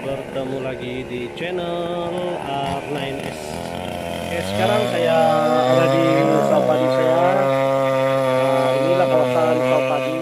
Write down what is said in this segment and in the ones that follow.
bertemu lagi di channel R9S. Oke, sekarang saya ada di sawah padi saya. Inilah kawasan sawah padi.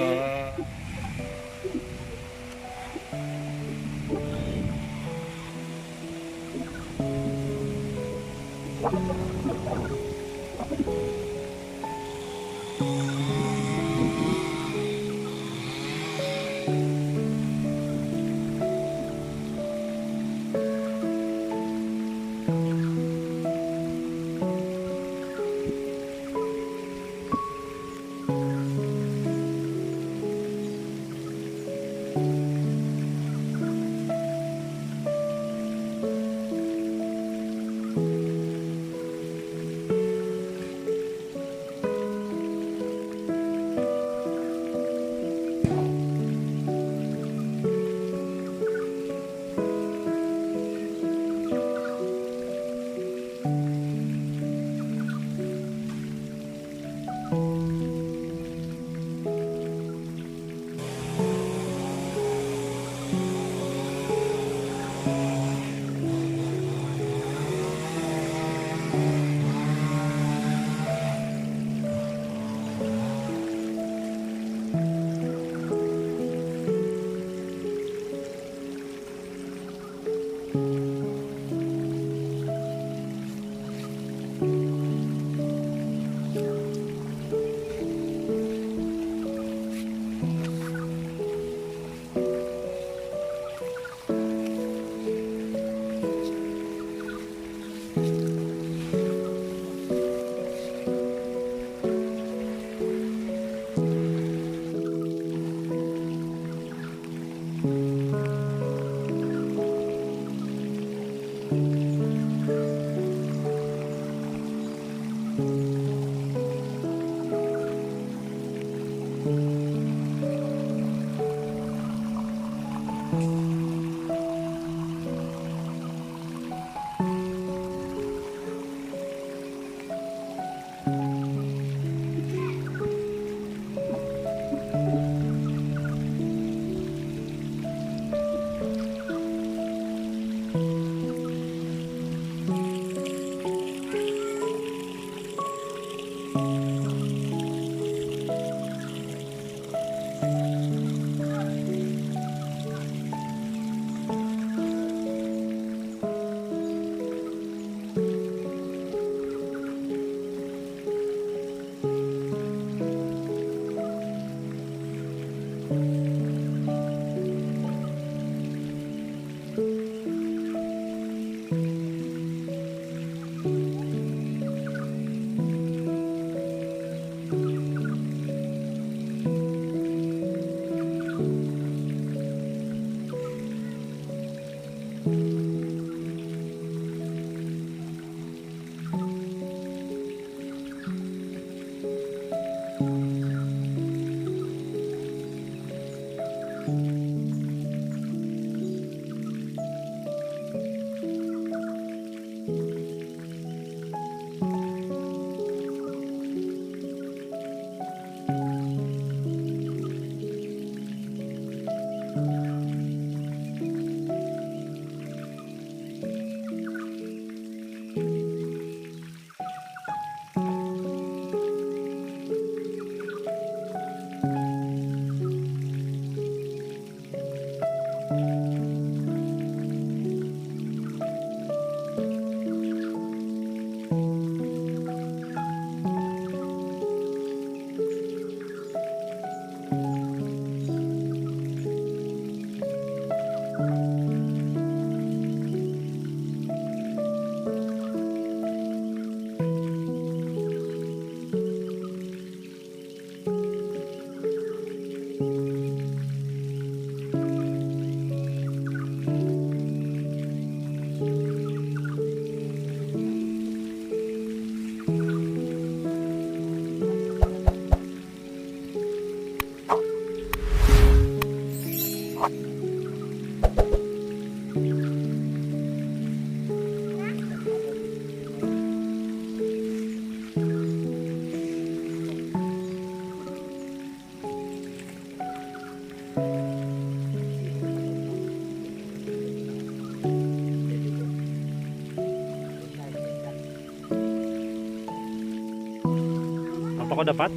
Apa kau dapat?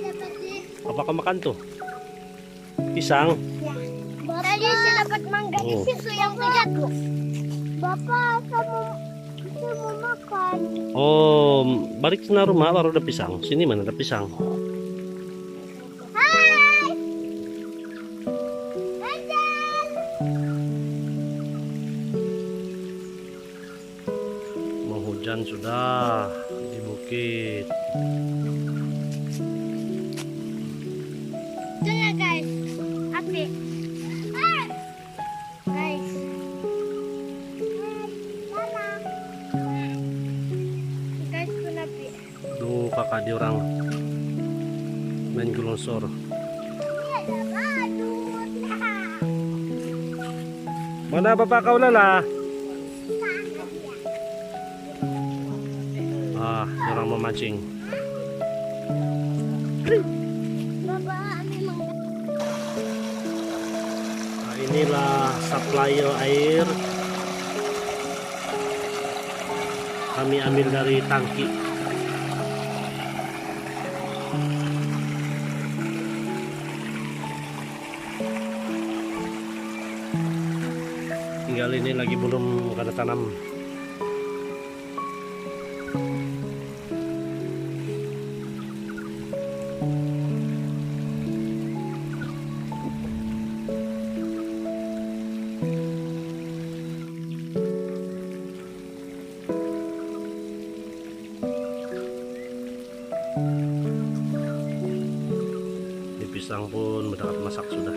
Dapat sih. Apa kau makan tuh? Pisang? Ya. Tadi saya dapat mangga di situ yang jatuh. Bapak, saya mau makan. Oh, balik ke rumah baru ada pisang. Sini mana ada pisang? Hai. Angel. Mau hujan sudah di bukit. Itu ya guys. Api. Guys. Mana? Guys, kenapa? Duh, kakak di orang main gelonsor. Ini ada badut. Mana bapak kau lala? Ah, orang memancing. Bapak, memang Nah, inilah supplier air. Kami ambil dari tangki. Tinggal ini lagi belum ada tanam. Di pisang pun mendapat masak sudah.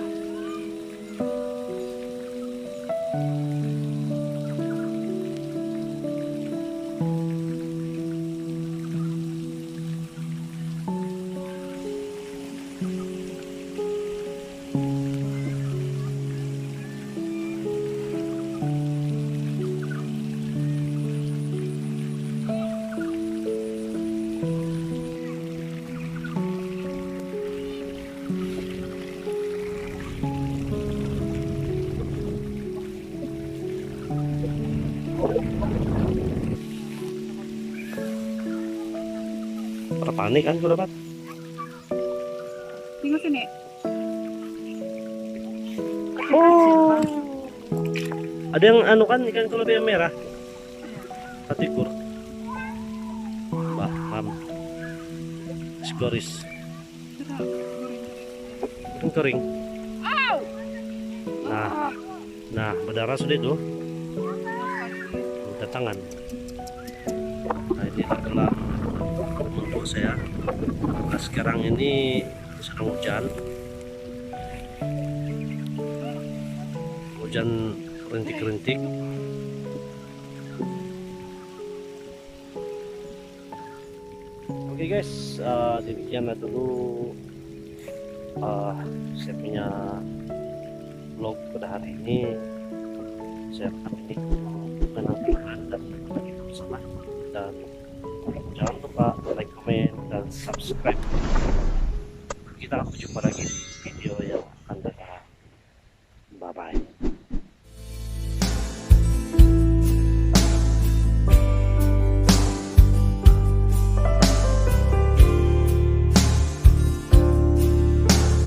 Panik kan sudah dapat. Tengok sini. Oh. Ada yang anu kan ikan kelebi yang merah. Katikur. Paham. Skoris. Ikan kering. Nah, berdarah sudah itu. Minta tangan. Nah, ini adalah untuk saya. Nah, sekarang ini sedang hujan. Hujan rintik-rintik. Oke guys, demikianlah dulu saya punya vlog pada hari ini. Saya rekam ini menantikan dan berbagi bersama, dan jangan lupa like, comment, dan subscribe. Kita jumpa lagi di video yang